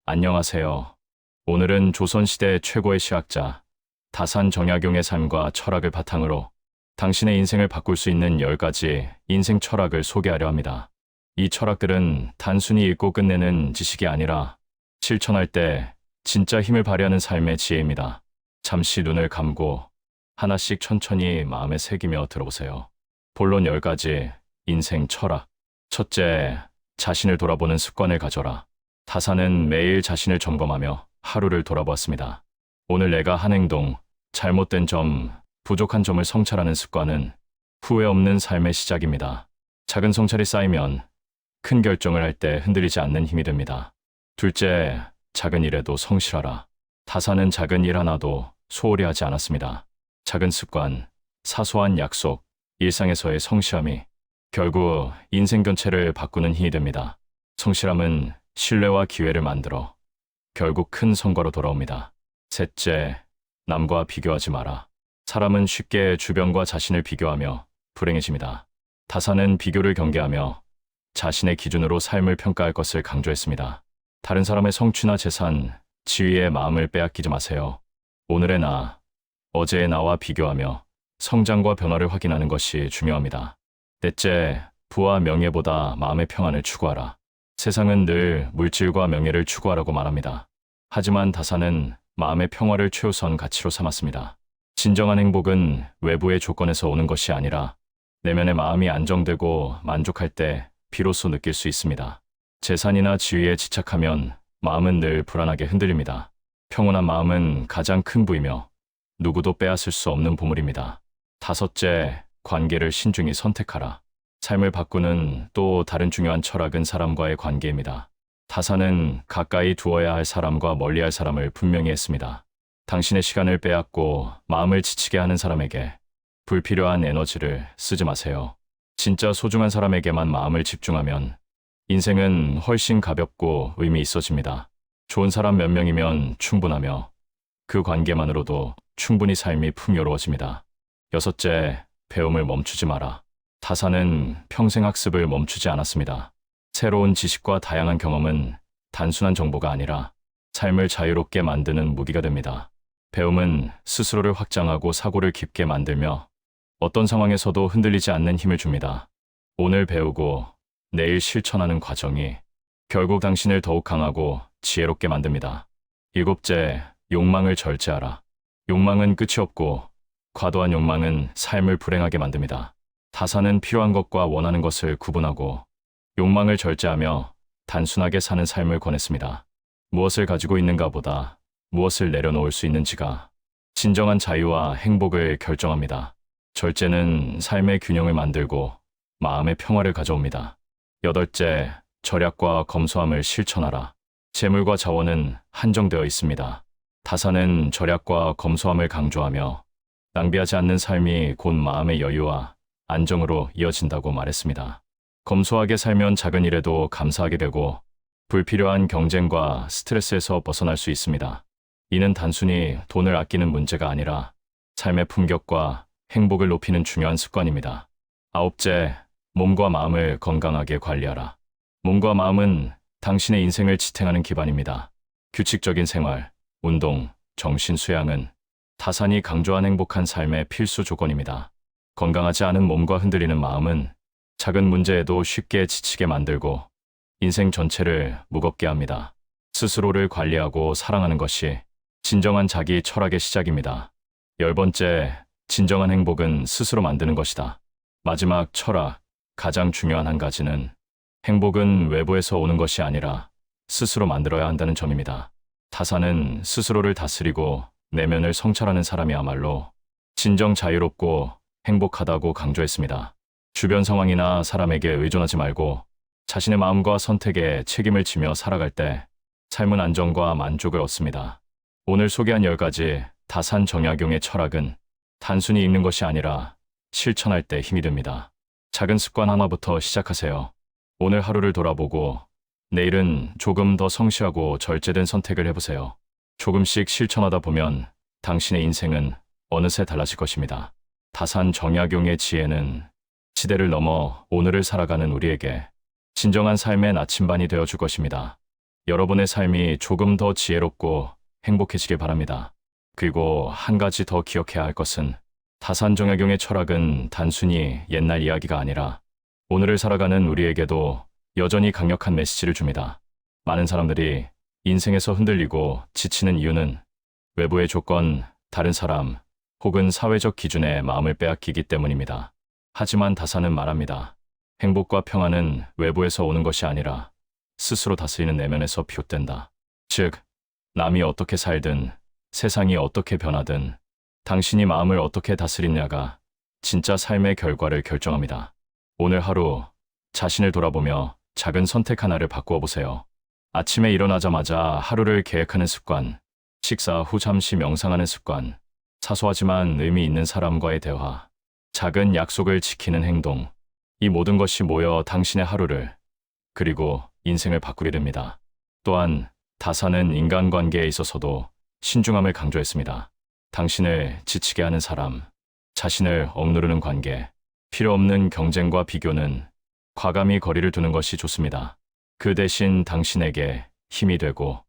안녕하세요. 오늘은 조선시대 최고의 시학자 다산 정약용의 삶과 철학을 바탕으로 당신의 인생을 바꿀 수 있는 10가지 인생 철학을 소개하려 합니다. 이 철학들은 단순히 읽고 끝내는 지식이 아니라 실천할 때 진짜 힘을 발휘하는 삶의 지혜입니다. 잠시 눈을 감고 하나씩 천천히 마음에 새기며 들어보세요. 본론 10가지 인생 철학. 첫째, 자신을 돌아보는 습관을 가져라. 다산은 매일 자신을 점검하며 하루를 돌아보았습니다. 오늘 내가 한 행동, 잘못된 점, 부족한 점을 성찰하는 습관은 후회 없는 삶의 시작입니다. 작은 성찰이 쌓이면 큰 결정을 할 때 흔들리지 않는 힘이 됩니다. 둘째, 작은 일에도 성실하라. 다산은 작은 일 하나도 소홀히 하지 않았습니다. 작은 습관, 사소한 약속, 일상에서의 성실함이 결국 인생 전체를 바꾸는 힘이 됩니다. 성실함은 신뢰와 기회를 만들어 결국 큰 성과로 돌아옵니다. 셋째, 남과 비교하지 마라. 사람은 쉽게 주변과 자신을 비교하며 불행해집니다. 다산은 비교를 경계하며 자신의 기준으로 삶을 평가할 것을 강조했습니다. 다른 사람의 성취나 재산, 지위에 마음을 빼앗기지 마세요. 오늘의 나, 어제의 나와 비교하며 성장과 변화를 확인하는 것이 중요합니다. 넷째, 부와 명예보다 마음의 평안을 추구하라. 세상은 늘 물질과 명예를 추구하라고 말합니다. 하지만 다산은 마음의 평화를 최우선 가치로 삼았습니다. 진정한 행복은 외부의 조건에서 오는 것이 아니라 내면의 마음이 안정되고 만족할 때 비로소 느낄 수 있습니다. 재산이나 지위에 집착하면 마음은 늘 불안하게 흔들립니다. 평온한 마음은 가장 큰 부이며 누구도 빼앗을 수 없는 보물입니다. 다섯째, 관계를 신중히 선택하라. 삶을 바꾸는 또 다른 중요한 철학은 사람과의 관계입니다. 다산은 가까이 두어야 할 사람과 멀리할 사람을 분명히 했습니다. 당신의 시간을 빼앗고 마음을 지치게 하는 사람에게 불필요한 에너지를 쓰지 마세요. 진짜 소중한 사람에게만 마음을 집중하면 인생은 훨씬 가볍고 의미 있어집니다. 좋은 사람 몇 명이면 충분하며 그 관계만으로도 충분히 삶이 풍요로워집니다. 여섯째, 배움을 멈추지 마라. 다산은 평생 학습을 멈추지 않았습니다. 새로운 지식과 다양한 경험은 단순한 정보가 아니라 삶을 자유롭게 만드는 무기가 됩니다. 배움은 스스로를 확장하고 사고를 깊게 만들며 어떤 상황에서도 흔들리지 않는 힘을 줍니다. 오늘 배우고 내일 실천하는 과정이 결국 당신을 더욱 강하고 지혜롭게 만듭니다. 일곱째, 욕망을 절제하라. 욕망은 끝이 없고 과도한 욕망은 삶을 불행하게 만듭니다. 다산은 필요한 것과 원하는 것을 구분하고 욕망을 절제하며 단순하게 사는 삶을 권했습니다. 무엇을 가지고 있는가 보다 무엇을 내려놓을 수 있는지가 진정한 자유와 행복을 결정합니다. 절제는 삶의 균형을 만들고 마음의 평화를 가져옵니다. 여덟째, 절약과 검소함을 실천하라. 재물과 자원은 한정되어 있습니다. 다산은 절약과 검소함을 강조하며 낭비하지 않는 삶이 곧 마음의 여유와 안정으로 이어진다고 말했습니다. 검소하게 살면 작은 일에도 감사하게 되고 불필요한 경쟁과 스트레스에서 벗어날 수 있습니다. 이는 단순히 돈을 아끼는 문제가 아니라 삶의 품격과 행복을 높이는 중요한 습관입니다. 아홉째, 몸과 마음을 건강하게 관리하라. 몸과 마음은 당신의 인생을 지탱하는 기반입니다. 규칙적인 생활, 운동, 정신 수양은 다산이 강조한 행복한 삶의 필수 조건입니다. 건강하지 않은 몸과 흔들리는 마음은 작은 문제에도 쉽게 지치게 만들고 인생 전체를 무겁게 합니다. 스스로를 관리하고 사랑하는 것이 진정한 자기 철학의 시작입니다. 10번째, 진정한 행복은 스스로 만드는 것이다. 마지막 철학, 가장 중요한 한 가지는 행복은 외부에서 오는 것이 아니라 스스로 만들어야 한다는 점입니다. 다산은 스스로를 다스리고 내면을 성찰하는 사람이야말로 진정 자유롭고 행복하다고 강조했습니다. 주변 상황이나 사람에게 의존하지 말고 자신의 마음과 선택에 책임을 지며 살아갈 때 삶은 안정과 만족을 얻습니다. 오늘 소개한 10가지 다산 정약용의 철학은 단순히 읽는 것이 아니라 실천할 때 힘이 됩니다. 작은 습관 하나부터 시작하세요. 오늘 하루를 돌아보고 내일은 조금 더 성실하고 절제된 선택을 해보세요. 조금씩 실천하다 보면 당신의 인생은 어느새 달라질 것입니다. 다산 정약용의 지혜는 시대를 넘어 오늘을 살아가는 우리에게 진정한 삶의 나침반이 되어줄 것입니다. 여러분의 삶이 조금 더 지혜롭고 행복해지길 바랍니다. 그리고 한 가지 더 기억해야 할 것은 다산정약용의 철학은 단순히 옛날 이야기가 아니라 오늘을 살아가는 우리에게도 여전히 강력한 메시지를 줍니다. 많은 사람들이 인생에서 흔들리고 지치는 이유는 외부의 조건, 다른 사람, 혹은 사회적 기준에 마음을 빼앗기기 때문입니다. 하지만 다산은 말합니다. 행복과 평안은 외부에서 오는 것이 아니라 스스로 다스리는 내면에서 비롯된다. 즉, 남이 어떻게 살든, 세상이 어떻게 변하든, 당신이 마음을 어떻게 다스리냐가 진짜 삶의 결과를 결정합니다. 오늘 하루 자신을 돌아보며 작은 선택 하나를 바꾸어 보세요. 아침에 일어나자마자 하루를 계획하는 습관, 식사 후 잠시 명상하는 습관, 사소하지만 의미 있는 사람과의 대화, 작은 약속을 지키는 행동, 이 모든 것이 모여 당신의 하루를, 그리고 인생을 바꾸게 됩니다. 또한 다산은 인간관계에 있어서도 신중함을 강조했습니다. 당신을 지치게 하는 사람, 자신을 억누르는 관계, 필요 없는 경쟁과 비교는 과감히 거리를 두는 것이 좋습니다. 그 대신 당신에게 힘이 되고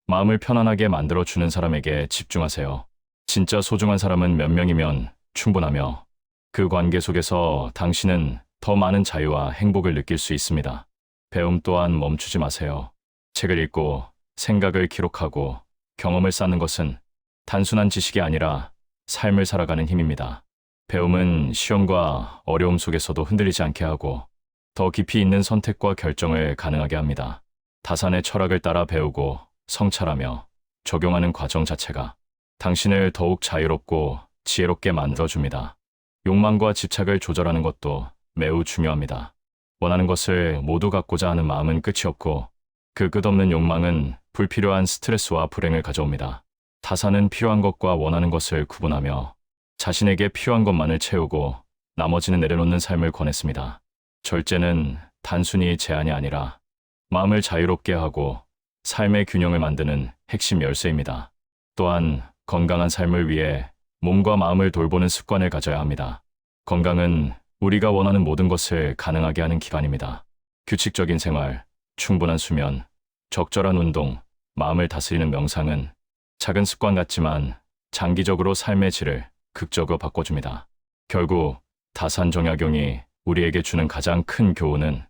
마음을 편안하게 만들어주는 사람에게 집중하세요. 진짜 소중한 사람은 몇 명이면 충분하며 그 관계 속에서 당신은 더 많은 자유와 행복을 느낄 수 있습니다. 배움 또한 멈추지 마세요. 책을 읽고 생각을 기록하고 경험을 쌓는 것은 단순한 지식이 아니라 삶을 살아가는 힘입니다. 배움은 시험과 어려움 속에서도 흔들리지 않게 하고 더 깊이 있는 선택과 결정을 가능하게 합니다. 다산의 철학을 따라 배우고 성찰하며 적용하는 과정 자체가 당신을 더욱 자유롭고 지혜롭게 만들어줍니다. 욕망과 집착을 조절하는 것도 매우 중요합니다. 원하는 것을 모두 갖고자 하는 마음은 끝이 없고 그 끝없는 욕망은 불필요한 스트레스와 불행을 가져옵니다. 다산은 필요한 것과 원하는 것을 구분하며 자신에게 필요한 것만을 채우고 나머지는 내려놓는 삶을 권했습니다. 절제는 단순히 제한이 아니라 마음을 자유롭게 하고 삶의 균형을 만드는 핵심 열쇠입니다. 또한 건강한 삶을 위해 몸과 마음을 돌보는 습관을 가져야 합니다. 건강은 우리가 원하는 모든 것을 가능하게 하는 기반입니다. 규칙적인 생활, 충분한 수면, 적절한 운동, 마음을 다스리는 명상은 작은 습관 같지만 장기적으로 삶의 질을 극적으로 바꿔줍니다. 결국 다산정약용이 우리에게 주는 가장 큰 교훈은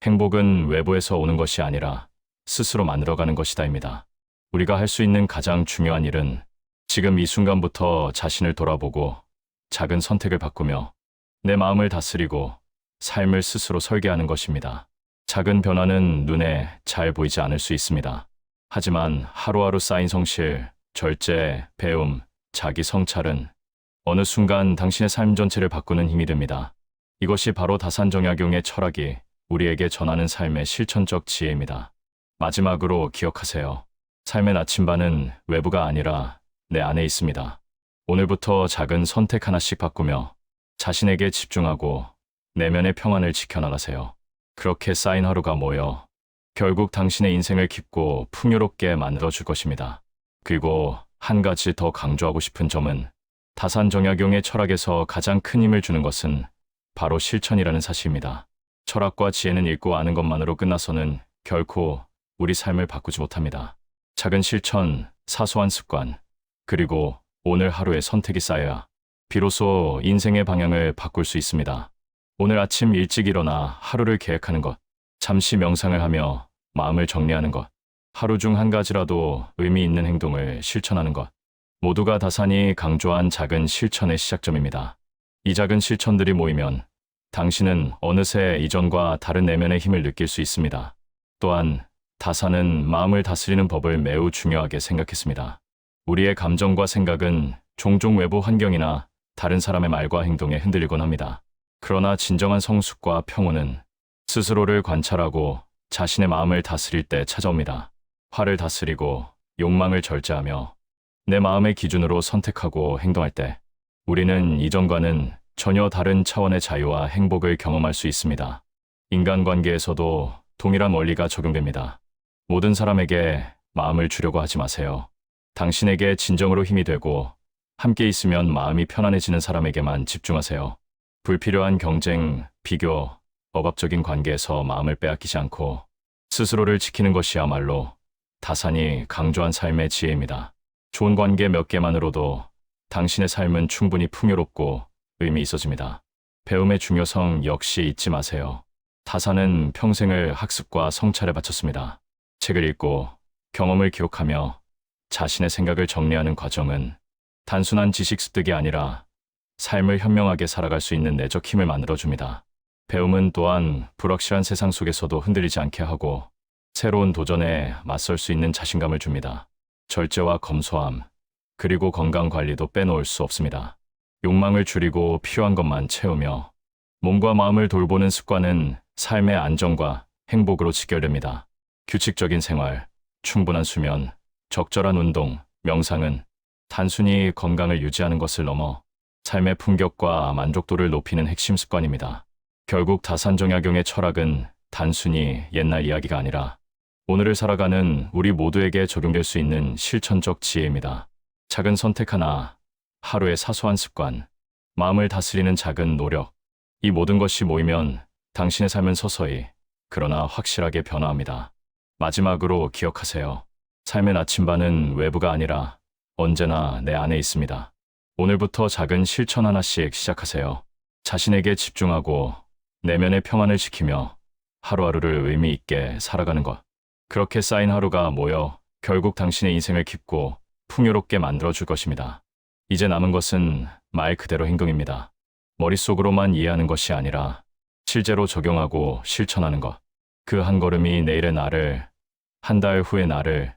행복은 외부에서 오는 것이 아니라 스스로 만들어가는 것이다입니다. 우리가 할 수 있는 가장 중요한 일은 지금 이 순간부터 자신을 돌아보고 작은 선택을 바꾸며 내 마음을 다스리고 삶을 스스로 설계하는 것입니다. 작은 변화는 눈에 잘 보이지 않을 수 있습니다. 하지만 하루하루 쌓인 성실, 절제, 배움, 자기 성찰은 어느 순간 당신의 삶 전체를 바꾸는 힘이 됩니다. 이것이 바로 다산정약용의 철학이 우리에게 전하는 삶의 실천적 지혜입니다. 마지막으로 기억하세요. 삶의 나침반은 외부가 아니라 내 안에 있습니다. 오늘부터 작은 선택 하나씩 바꾸며 자신에게 집중하고 내면의 평안을 지켜나가세요. 그렇게 쌓인 하루가 모여 결국 당신의 인생을 깊고 풍요롭게 만들어줄 것입니다. 그리고 한 가지 더 강조하고 싶은 점은 다산정약용의 철학에서 가장 큰 힘을 주는 것은 바로 실천이라는 사실입니다. 철학과 지혜는 읽고 아는 것만으로 끝나서는 결코 우리 삶을 바꾸지 못합니다. 작은 실천, 사소한 습관, 그리고 오늘 하루의 선택이 쌓여야 비로소 인생의 방향을 바꿀 수 있습니다. 오늘 아침 일찍 일어나 하루를 계획하는 것, 잠시 명상을 하며 마음을 정리하는 것, 하루 중 한 가지라도 의미 있는 행동을 실천하는 것, 모두가 다산이 강조한 작은 실천의 시작점입니다. 이 작은 실천들이 모이면 당신은 어느새 이전과 다른 내면의 힘을 느낄 수 있습니다. 또한 다산은 마음을 다스리는 법을 매우 중요하게 생각했습니다. 우리의 감정과 생각은 종종 외부 환경이나 다른 사람의 말과 행동에 흔들리곤 합니다. 그러나 진정한 성숙과 평온은 스스로를 관찰하고 자신의 마음을 다스릴 때 찾아옵니다. 화를 다스리고 욕망을 절제하며 내 마음의 기준으로 선택하고 행동할 때 우리는 이전과는 전혀 다른 차원의 자유와 행복을 경험할 수 있습니다. 인간관계에서도 동일한 원리가 적용됩니다. 모든 사람에게 마음을 주려고 하지 마세요. 당신에게 진정으로 힘이 되고 함께 있으면 마음이 편안해지는 사람에게만 집중하세요. 불필요한 경쟁, 비교, 억압적인 관계에서 마음을 빼앗기지 않고 스스로를 지키는 것이야말로 다산이 강조한 삶의 지혜입니다. 좋은 관계 몇 개만으로도 당신의 삶은 충분히 풍요롭고 의미 있어집니다. 배움의 중요성 역시 잊지 마세요. 다산은 평생을 학습과 성찰에 바쳤습니다. 책을 읽고 경험을 기록하며 자신의 생각을 정리하는 과정은 단순한 지식 습득이 아니라 삶을 현명하게 살아갈 수 있는 내적 힘을 만들어줍니다. 배움은 또한 불확실한 세상 속에서도 흔들리지 않게 하고 새로운 도전에 맞설 수 있는 자신감을 줍니다. 절제와 검소함, 그리고 건강 관리도 빼놓을 수 없습니다. 욕망을 줄이고 필요한 것만 채우며 몸과 마음을 돌보는 습관은 삶의 안정과 행복으로 직결됩니다. 규칙적인 생활, 충분한 수면, 적절한 운동, 명상은 단순히 건강을 유지하는 것을 넘어 삶의 품격과 만족도를 높이는 핵심 습관입니다. 결국 다산정약용의 철학은 단순히 옛날 이야기가 아니라 오늘을 살아가는 우리 모두에게 적용될 수 있는 실천적 지혜입니다. 작은 선택 하나, 하루의 사소한 습관, 마음을 다스리는 작은 노력, 이 모든 것이 모이면 당신의 삶은 서서히, 그러나 확실하게 변화합니다. 마지막으로 기억하세요. 삶의 나침반은 외부가 아니라 언제나 내 안에 있습니다. 오늘부터 작은 실천 하나씩 시작하세요. 자신에게 집중하고 내면의 평안을 지키며 하루하루를 의미 있게 살아가는 것. 그렇게 쌓인 하루가 모여 결국 당신의 인생을 깊고 풍요롭게 만들어줄 것입니다. 이제 남은 것은 말 그대로 행동입니다. 머릿속으로만 이해하는 것이 아니라 실제로 적용하고 실천하는 것. 그 한 걸음이 내일의 나를, 한 달 후의 나를,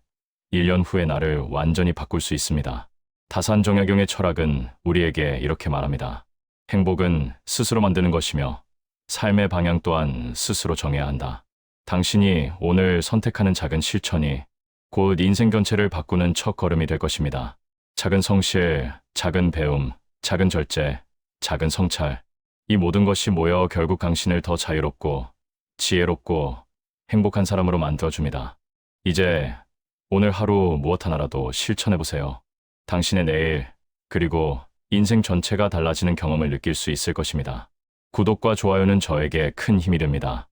1년 후의 나를 완전히 바꿀 수 있습니다. 다산정약용의 철학은 우리에게 이렇게 말합니다. 행복은 스스로 만드는 것이며 삶의 방향 또한 스스로 정해야 한다. 당신이 오늘 선택하는 작은 실천이 곧 인생 전체를 바꾸는 첫 걸음이 될 것입니다. 작은 성실, 작은 배움, 작은 절제, 작은 성찰, 이 모든 것이 모여 결국 당신을 더 자유롭고 지혜롭고 행복한 사람으로 만들어줍니다. 이제 오늘 하루 무엇 하나라도 실천해보세요. 당신의 내일, 그리고 인생 전체가 달라지는 경험을 느낄 수 있을 것입니다. 구독과 좋아요는 저에게 큰 힘이 됩니다.